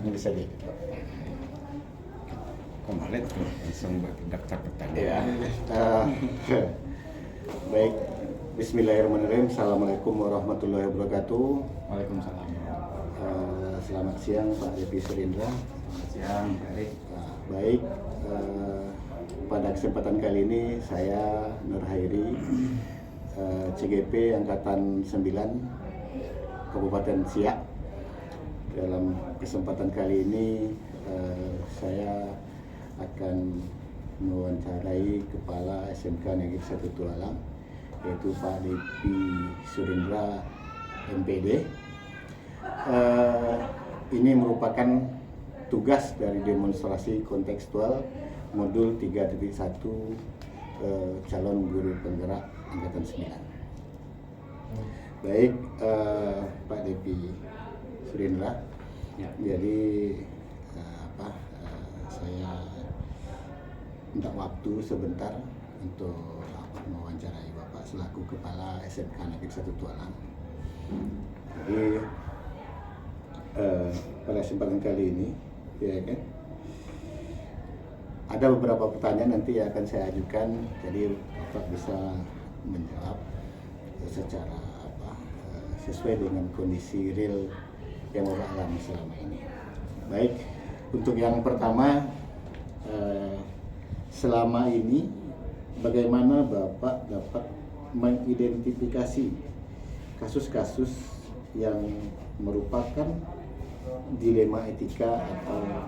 Ini bisa di kemarin tuh langsung daftar pertanyaan. Baik, Bismillahirrahmanirrahim. Assalamualaikum warahmatullahi wabarakatuh. Waalaikumsalam. Selamat siang Pak Depi Surindra. Selamat siang, Pak Erik. Baik, pada kesempatan kali ini saya Nur Hairi, CGP Angkatan 9 Kabupaten Siak. Dalam kesempatan kali ini saya akan mewawancarai Kepala SMK Negeri 1 Tualang, yaitu Pak Depi Surindra MPD. Ini merupakan tugas dari demonstrasi kontekstual modul 3.1 calon guru penggerak Angkatan 9. Baik, Pak Depi Surindra, Ya. jadi saya minta waktu sebentar untuk mewawancarai Bapak selaku Kepala SMK Negeri 1 Tualang. Jadi pada kesempatan kali ini, ya kan, ada beberapa pertanyaan nanti yang akan saya ajukan, jadi Bapak bisa menjawab secara sesuai dengan kondisi real yang Bapak alami selama ini. Baik, untuk yang pertama, selama ini bagaimana Bapak dapat mengidentifikasi kasus-kasus yang merupakan dilema etika atau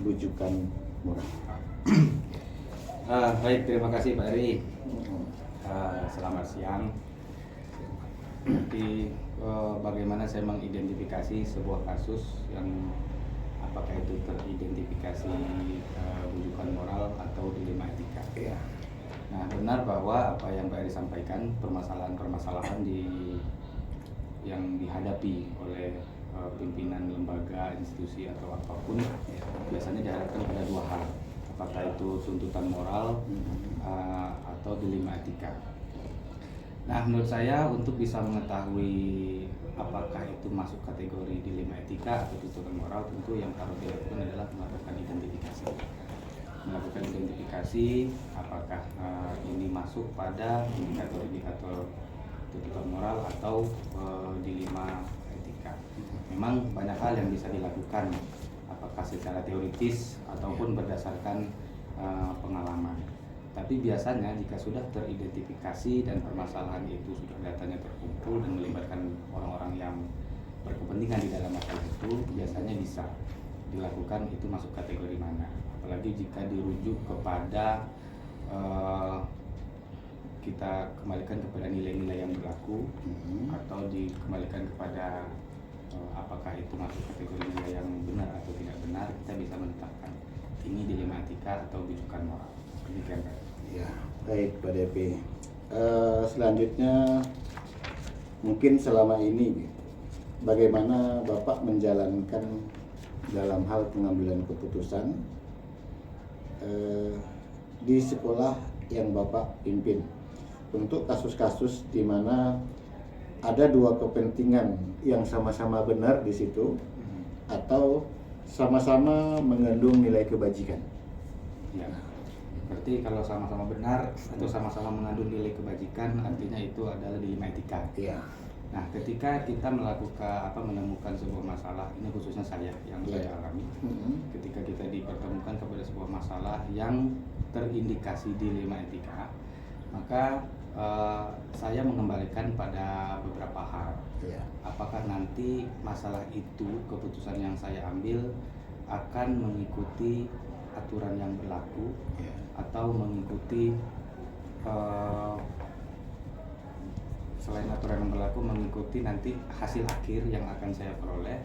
bujukan moral? Baik, terima kasih Pak Eri. Selamat siang. Jadi bagaimana saya mengidentifikasi sebuah kasus yang apakah itu teridentifikasi bujukan moral atau dilema etika? Ya. Nah, benar bahwa apa yang Pak Eri sampaikan, permasalahan-permasalahan yang dihadapi oleh pimpinan lembaga, institusi atau apapun biasanya dihadapkan pada dua hal, apakah itu tuntutan moral atau dilema etika. Nah, menurut saya untuk bisa mengetahui apakah itu masuk kategori dilema etika atau tuntutan moral, tentu yang harus dilakukan adalah melakukan identifikasi. Melakukan identifikasi apakah ini masuk pada indikator-indikator tuntutan moral atau dilema etika. Memang banyak hal yang bisa dilakukan, apakah secara teoritis ataupun berdasarkan pengalaman. Tapi biasanya jika sudah teridentifikasi dan permasalahan itu sudah datanya terkumpul dan melibatkan orang-orang yang berkepentingan di dalam masalah itu, biasanya bisa dilakukan itu masuk kategori mana. Apalagi jika dirujuk kepada kita kembalikan kepada nilai-nilai yang berlaku atau dikembalikan kepada apakah itu masuk kategori nilai yang benar atau tidak benar, kita bisa menetapkan ini dilema etika atau bujukan moral. Demikian, Pak. Ya, baik Pak Depi. Selanjutnya, mungkin selama ini bagaimana Bapak menjalankan dalam hal pengambilan keputusan di sekolah yang Bapak pimpin untuk kasus-kasus di mana ada dua kepentingan yang sama-sama benar di situ atau sama-sama mengandung nilai kebajikan. Ya. Berarti kalau sama-sama benar atau sama-sama mengandung nilai kebajikan, artinya itu adalah dilema etika. Iya. Nah, ketika kita menemukan sebuah masalah, ini khususnya saya yang saya alami, ketika kita dipertemukan kepada sebuah masalah yang terindikasi dilema etika, maka saya mengembalikan pada beberapa hal. Iya. Apakah nanti masalah itu, keputusan yang saya ambil akan mengikuti aturan yang berlaku atau mengikuti selain aturan yang berlaku, mengikuti nanti hasil akhir yang akan saya peroleh,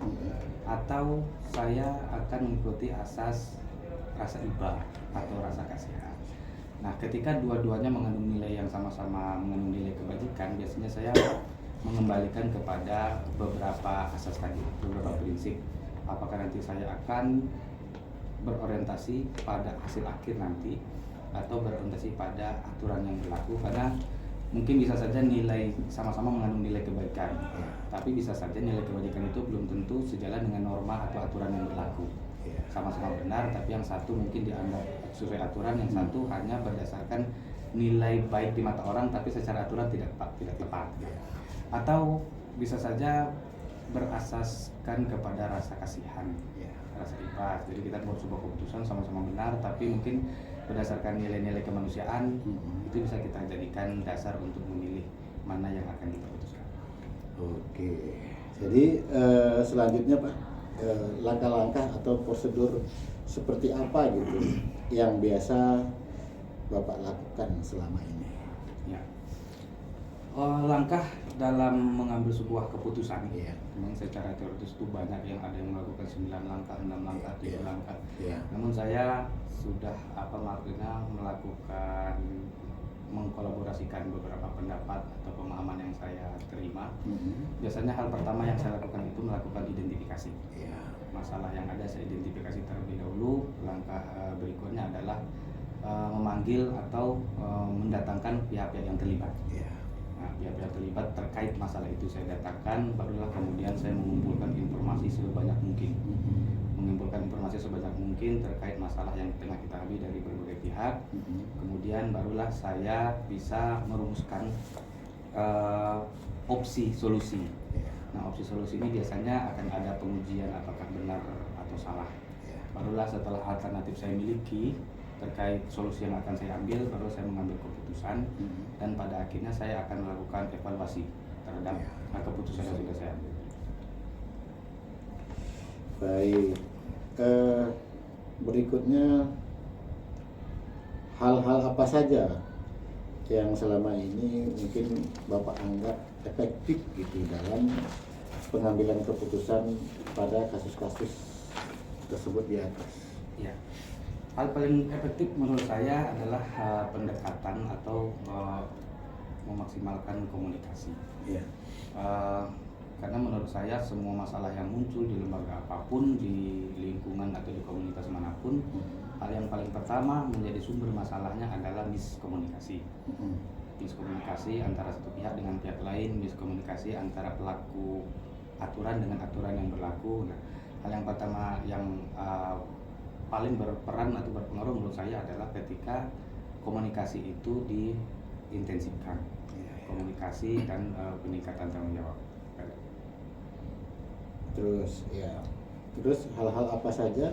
atau saya akan mengikuti asas rasa iba atau rasa kasihan. Nah, ketika dua-duanya mengandung nilai yang sama-sama mengandung nilai kebajikan, biasanya saya mengembalikan kepada beberapa asas tadi, beberapa prinsip. Apakah nanti saya akan berorientasi pada hasil akhir nanti atau berorientasi pada aturan yang berlaku, karena mungkin bisa saja nilai sama-sama mengandung nilai kebaikan, Ya. tapi bisa saja nilai kebaikan itu belum tentu sejalan dengan norma atau aturan yang berlaku. Ya. Sama-sama benar, tapi yang satu mungkin dianggap sesuai aturan, yang satu hanya berdasarkan nilai baik di mata orang, tapi secara aturan tidak tepat. Ya. Atau bisa saja berasaskan kepada rasa kasihan, Ya. rasa ikhlas. Jadi kita buat sebuah keputusan sama-sama benar, tapi mungkin berdasarkan nilai-nilai kemanusiaan itu bisa kita jadikan dasar untuk memilih mana yang akan kita putuskan. Oke, jadi selanjutnya Pak, langkah-langkah atau prosedur seperti apa gitu yang biasa Bapak lakukan selama ini? Ya. Langkah dalam mengambil sebuah keputusan, Iya. memang secara teoritis itu banyak, yang ada yang melakukan 9 langkah, 6 langkah, 7 Iya. langkah. Iya. Namun saya sudah melakukan mengkolaborasikan beberapa pendapat atau pemahaman yang saya terima. Biasanya hal pertama yang saya lakukan itu melakukan identifikasi. Iya. Masalah yang ada saya identifikasi terlebih dahulu. Langkah berikutnya adalah memanggil atau mendatangkan pihak-pihak yang terlibat. Iya. Nah, pihak-pihak terlibat terkait masalah itu saya datangkan, barulah kemudian saya mengumpulkan informasi sebanyak mungkin. Mengumpulkan informasi sebanyak mungkin terkait masalah yang tengah kita hadapi dari berbagai pihak. Kemudian barulah saya bisa merumuskan opsi solusi. Nah, opsi solusi ini biasanya akan ada pengujian apakah benar atau salah. Barulah setelah alternatif saya miliki terkait solusi yang akan saya ambil, baru saya mengambil keputusan, dan pada akhirnya saya akan melakukan evaluasi terhadap keputusan yang sudah saya ambil. Baik, berikutnya hal-hal apa saja yang selama ini mungkin Bapak anggap efektif gitu dalam pengambilan keputusan pada kasus-kasus tersebut di atas? Ya, hal paling efektif menurut saya adalah pendekatan atau memaksimalkan komunikasi. Iya. Karena menurut saya semua masalah yang muncul di lembaga apapun, di lingkungan atau di komunitas manapun, hal yang paling pertama menjadi sumber masalahnya adalah miskomunikasi. Miskomunikasi antara satu pihak dengan pihak lain, miskomunikasi antara pelaku aturan dengan aturan yang berlaku. Nah, hal yang pertama yang paling berperan atau berpengaruh menurut saya adalah ketika komunikasi itu diintensifkan. Komunikasi dan peningkatan tanggung jawab. Terus hal-hal apa saja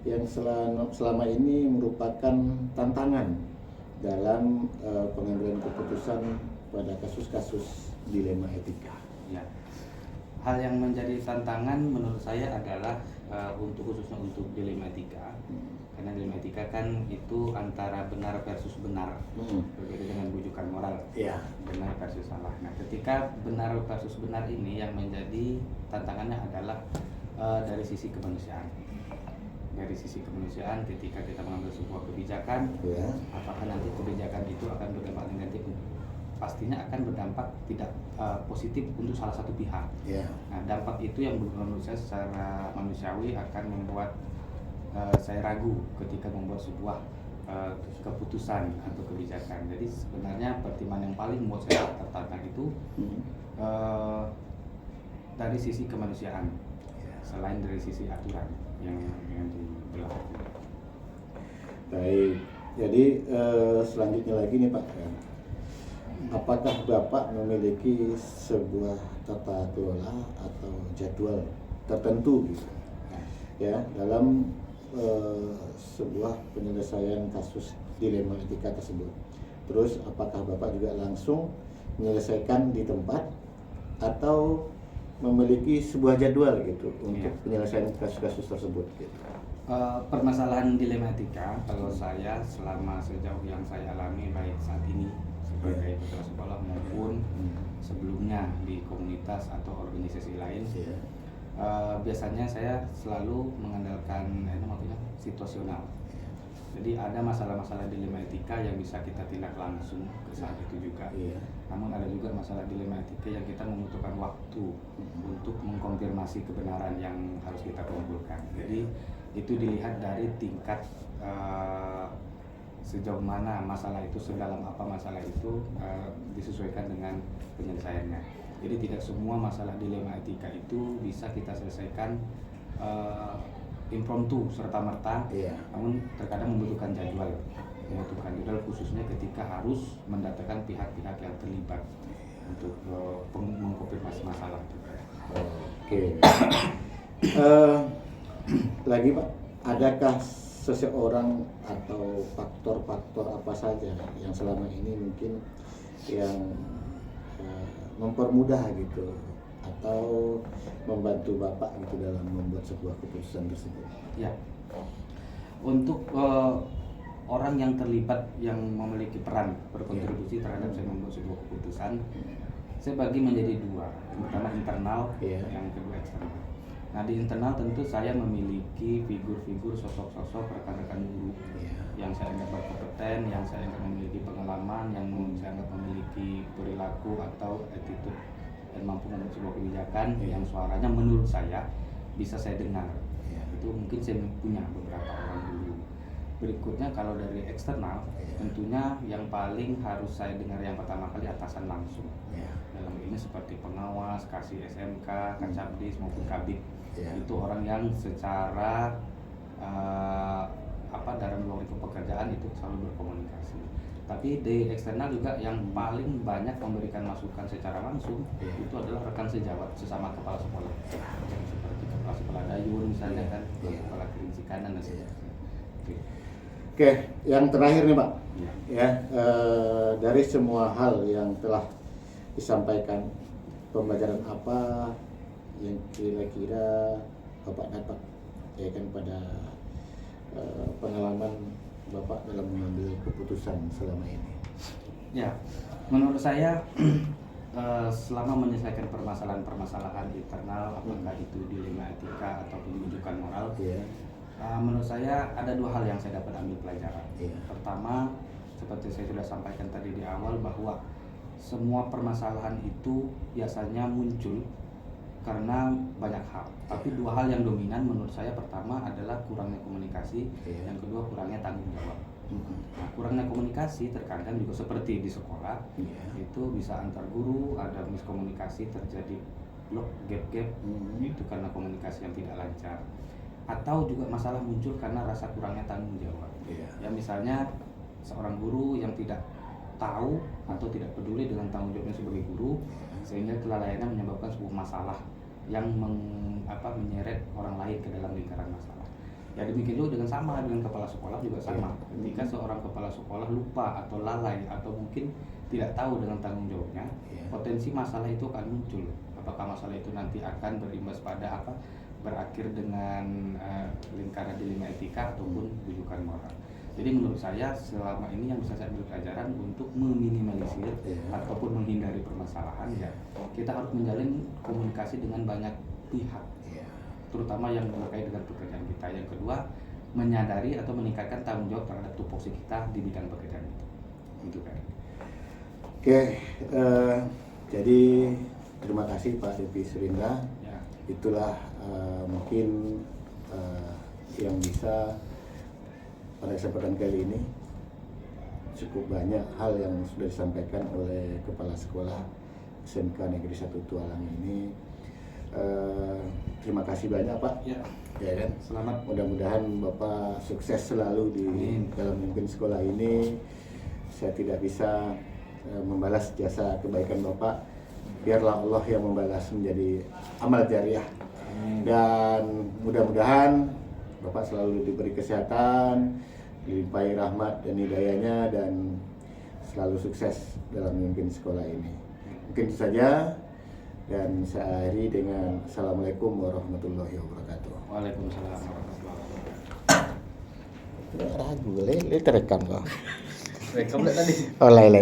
yang selama ini merupakan tantangan dalam pengambilan keputusan pada kasus-kasus dilema etika? Ya. Hal yang menjadi tantangan menurut saya adalah khususnya untuk dilema etika. Karena dilema etika kan itu antara benar versus benar, berbeda dengan bujukan moral. Iya. Benar versus salah. Nah, ketika benar versus benar ini yang menjadi tantangannya adalah dari sisi kemanusiaan. Dari sisi kemanusiaan, ketika kita mengambil sebuah kebijakan, apakah nanti kebijakan itu akan berdampak negatif? Pastinya akan berdampak tidak positif untuk salah satu pihak. Nah, dampak itu yang menurut saya secara manusiawi akan membuat saya ragu ketika membuat sebuah keputusan atau kebijakan. Jadi sebenarnya pertimbangan yang paling membuat saya tertantang itu dari sisi kemanusiaan, selain dari sisi aturan yang diberlakukan. Baik, jadi selanjutnya lagi nih Pak, apakah Bapak memiliki sebuah tata kelola atau jadwal tertentu gitu ya dalam sebuah penyelesaian kasus dilema etika tersebut? Terus apakah Bapak juga langsung menyelesaikan di tempat atau memiliki sebuah jadwal gitu untuk penyelesaian kasus-kasus tersebut gitu? Permasalahan dilema etika kalau saya selama sejauh yang saya alami baik saat ini sebagai putra sekolah maupun sebelumnya di komunitas atau organisasi lain, biasanya saya selalu mengandalkan situasional. Jadi ada masalah-masalah dilema etika yang bisa kita tindak langsung ke saat itu juga. Namun ada juga masalah dilema etika yang kita membutuhkan waktu untuk mengkonfirmasi kebenaran yang harus kita kumpulkan. Jadi itu dilihat dari tingkat sejauh mana masalah itu, sedalam apa masalah itu, disesuaikan dengan penyelesaiannya. Jadi tidak semua masalah dilema etika itu bisa kita selesaikan impromptu serta-merta, namun terkadang membutuhkan jadwal khususnya ketika harus mendatangkan pihak-pihak yang terlibat untuk mengkonfirmasi masalah. Oke. Lagi Pak, adakah seseorang atau faktor-faktor apa saja yang selama ini mungkin yang mempermudah gitu atau membantu Bapak gitu dalam membuat sebuah keputusan tersebut? Ya, untuk orang yang terlibat yang memiliki peran berkontribusi terhadap saya membuat sebuah keputusan, saya bagi menjadi dua. Yang pertama internal, yang kedua eksternal. Nah, di internal tentu saya memiliki figur-figur, sosok-sosok rekan-rekan guru yang saya anggap berkompeten, yang saya anggap memiliki pengalaman, yang saya anggap memiliki perilaku atau attitude dan mampu membuat sebuah kebijakan yang suaranya menurut saya bisa saya dengar. Itu mungkin saya punya beberapa orang guru. Berikutnya kalau dari eksternal, tentunya yang paling harus saya dengar yang pertama kali atasan langsung. Dalam ini seperti pengawas, kasih SMK, Kacabdis maupun Kabid. Itu orang yang secara dalam ruang lingkup pekerjaan itu selalu berkomunikasi. Tapi di eksternal juga yang paling banyak memberikan masukan secara langsung itu adalah rekan sejawat sesama kepala sekolah. Seperti kepala sekolah Dayun misalnya kan, kepala Kerinci Kanan dan sebagainya. Oke, yang terakhir nih Pak, dari semua hal yang telah disampaikan, pembelajaran apa yang kira-kira Bapak dapat pada pengalaman Bapak dalam mengambil keputusan selama ini? Ya, menurut saya selama menyelesaikan permasalahan-permasalahan internal, apakah itu dilema etika ataupun rujukan moral, menurut saya ada dua hal yang saya dapat ambil pelajaran. Pertama, seperti saya sudah sampaikan tadi di awal, bahwa semua permasalahan itu biasanya muncul karena banyak hal. Tapi dua hal yang dominan menurut saya, pertama adalah kurangnya komunikasi, yang kedua kurangnya tanggung jawab. Nah, kurangnya komunikasi terkadang juga seperti di sekolah, itu bisa antar guru, ada miskomunikasi, terjadi blok, gap-gap, itu karena komunikasi yang tidak lancar. Atau juga masalah muncul karena rasa kurangnya tanggung jawab. Ya misalnya seorang guru yang tidak tahu atau tidak peduli dengan tanggung jawabnya sebagai guru, sehingga kelalaiannya menyebabkan sebuah masalah yang menyeret orang lain ke dalam lingkaran masalah. Ya demikian juga dengan kepala sekolah juga sama. Ketika seorang kepala sekolah lupa atau lalai atau mungkin tidak tahu dengan tanggung jawabnya, potensi masalah itu akan muncul. Apakah masalah itu nanti akan berimbas pada berakhir dengan lingkaran dilema etika ataupun rujukan moral. Jadi menurut saya selama ini yang bisa saya ambil pelajaran untuk meminimalisir ataupun menghindari permasalahan, kita harus menjalin komunikasi dengan banyak pihak, terutama yang berkait dengan pekerjaan kita. Yang kedua, menyadari atau meningkatkan tanggung jawab terhadap tupoksi kita di bidang pekerjaan itu. Itu kan. Oke, jadi terima kasih Pak Devi Surindra. Itulah mungkin yang bisa pada kesempatan kali ini, cukup banyak hal yang sudah disampaikan oleh Kepala Sekolah SMK Negeri 1 Tualang ini. Terima kasih banyak Pak. Ya kan? Selamat. Mudah-mudahan Bapak sukses selalu di dalam memimpin sekolah ini. Saya tidak bisa membalas jasa kebaikan Bapak. Biarlah Allah yang membalas menjadi amal jariah. Dan mudah-mudahan Bapak selalu diberi kesehatan, dilimpahi rahmat dan hidayahnya, dan selalu sukses dalam memimpin sekolah ini. Mungkin itu saja, dan saya akhiri dengan Assalamualaikum warahmatullahi wabarakatuh. Waalaikumsalam warahmatullahi wabarakatuh. Ragu, terekam kok. Rekam tadi. Oh, lai.